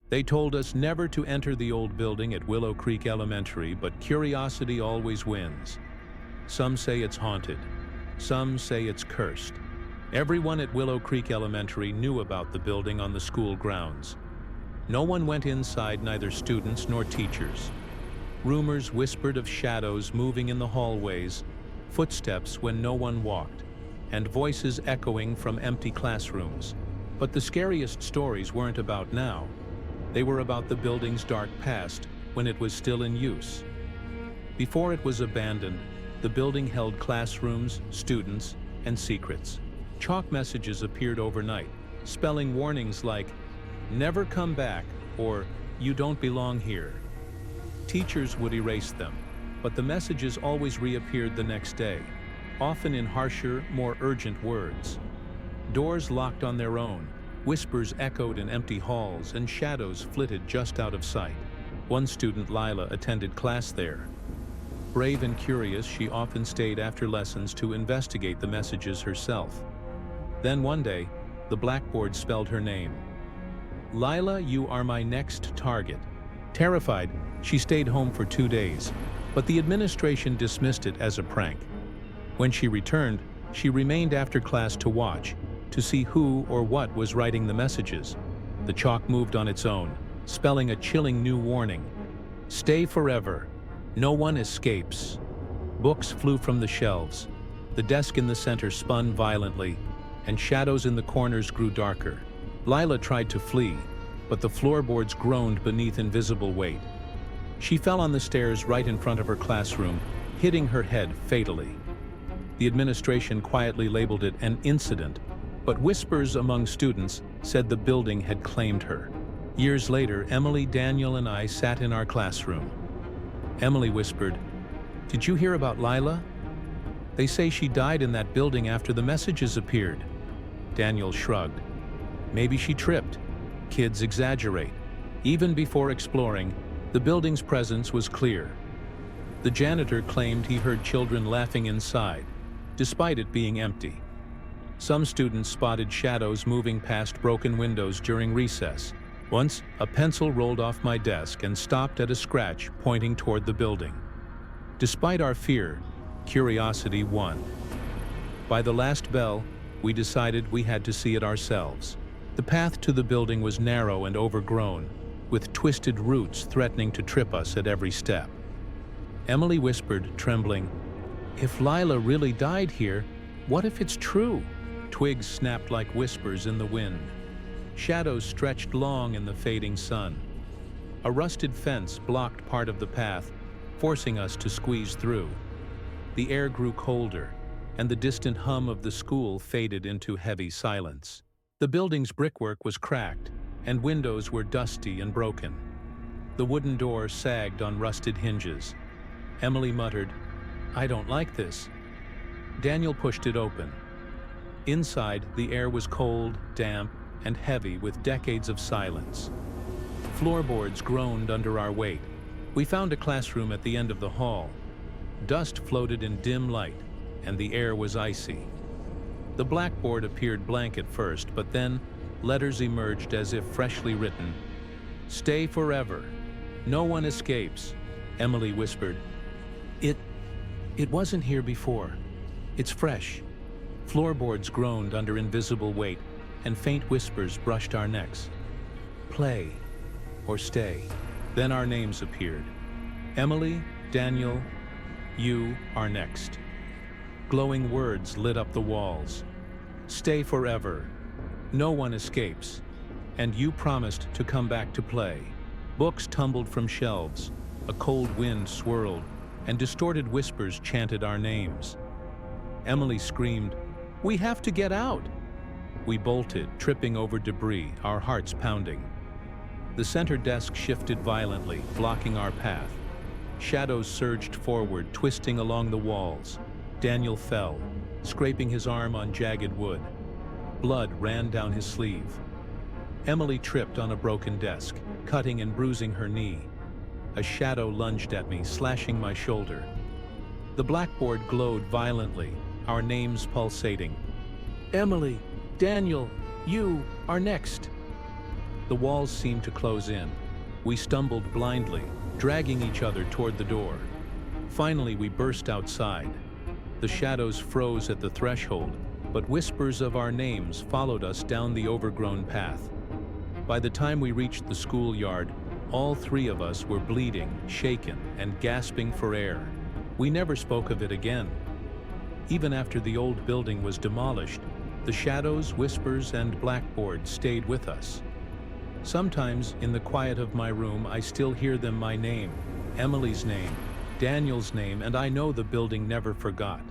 They told us never to enter the old building at Willow Creek Elementary, but curiosity always wins. Some say it's haunted. Some say it's cursed. Everyone at Willow Creek Elementary knew about the building on the school grounds. No one went inside, neither students nor teachers. Rumors whispered of shadows moving in the hallways, footsteps when no one walked, and voices echoing from empty classrooms. But the scariest stories weren't about now. They were about the building's dark past, when it was still in use. Before it was abandoned, the building held classrooms, students, and secrets. Chalk messages appeared overnight, spelling warnings like, "Never come back," or "You don't belong here." Teachers would erase them, but the messages always reappeared the next day, often in harsher, more urgent words. Doors locked on their own, whispers echoed in empty halls, and shadows flitted just out of sight. One student, Lila, attended class there. Brave and curious, she often stayed after lessons to investigate the messages herself. Then one day, the blackboard spelled her name. "Lila, you are my next target." Terrified, she stayed home for 2 days, but the administration dismissed it as a prank. When she returned, she remained after class to watch, to see who or what was writing the messages. The chalk moved on its own, spelling a chilling new warning. "Stay forever. No one escapes." Books flew from the shelves. The desk in the center spun violently, and shadows in the corners grew darker. Lila tried to flee, but the floorboards groaned beneath invisible weight. She fell on the stairs right in front of her classroom, hitting her head fatally. The administration quietly labeled it an incident, but whispers among students said the building had claimed her. Years later, Emily, Daniel, and I sat in our classroom. Emily whispered, "Did you hear about Lila? They say she died in that building after the messages appeared." Daniel shrugged. "Maybe she tripped. Kids exaggerate." Even before exploring, the building's presence was clear. The janitor claimed he heard children laughing inside, despite it being empty. Some students spotted shadows moving past broken windows during recess. Once, a pencil rolled off my desk and stopped at a scratch pointing toward the building. Despite our fear, curiosity won. By the last bell, we decided we had to see it ourselves. The path to the building was narrow and overgrown, with twisted roots threatening to trip us at every step. Emily whispered, trembling, "If Lila really died here, what if it's true?" Twigs snapped like whispers in the wind. Shadows stretched long in the fading sun. A rusted fence blocked part of the path, forcing us to squeeze through. The air grew colder, and the distant hum of the school faded into heavy silence. The building's brickwork was cracked, and windows were dusty and broken. The wooden door sagged on rusted hinges. Emily muttered, "I don't like this." Daniel pushed it open. Inside, the air was cold, damp, and heavy with decades of silence. Floorboards groaned under our weight. We found a classroom at the end of the hall. Dust floated in dim light, and the air was icy. The blackboard appeared blank at first, but then letters emerged as if freshly written. "Stay forever. No one escapes," Emily whispered. It wasn't here before. It's fresh." Floorboards groaned under invisible weight, and faint whispers brushed our necks. "Play or stay." Then our names appeared. Emily, Daniel, you are next. Glowing words lit up the walls. "Stay forever. No one escapes. And you promised to come back to play." Books tumbled from shelves. A cold wind swirled, and distorted whispers chanted our names. Emily screamed, "We have to get out!" We bolted, tripping over debris, our hearts pounding. The center desk shifted violently, blocking our path. Shadows surged forward, twisting along the walls. Daniel fell, scraping his arm on jagged wood. Blood ran down his sleeve. Emily tripped on a broken desk, cutting and bruising her knee. A shadow lunged at me, slashing my shoulder. The blackboard glowed violently, our names pulsating. "Emily, Daniel, you are next." The walls seemed to close in. We stumbled blindly, dragging each other toward the door. Finally, we burst outside. The shadows froze at the threshold, but whispers of our names followed us down the overgrown path. By the time we reached the schoolyard, all three of us were bleeding, shaken, and gasping for air. We never spoke of it again. Even after the old building was demolished, the shadows, whispers, and blackboard stayed with us. Sometimes, in the quiet of my room, I still hear them: my name, Emily's name, Daniel's name, and I know the building never forgot.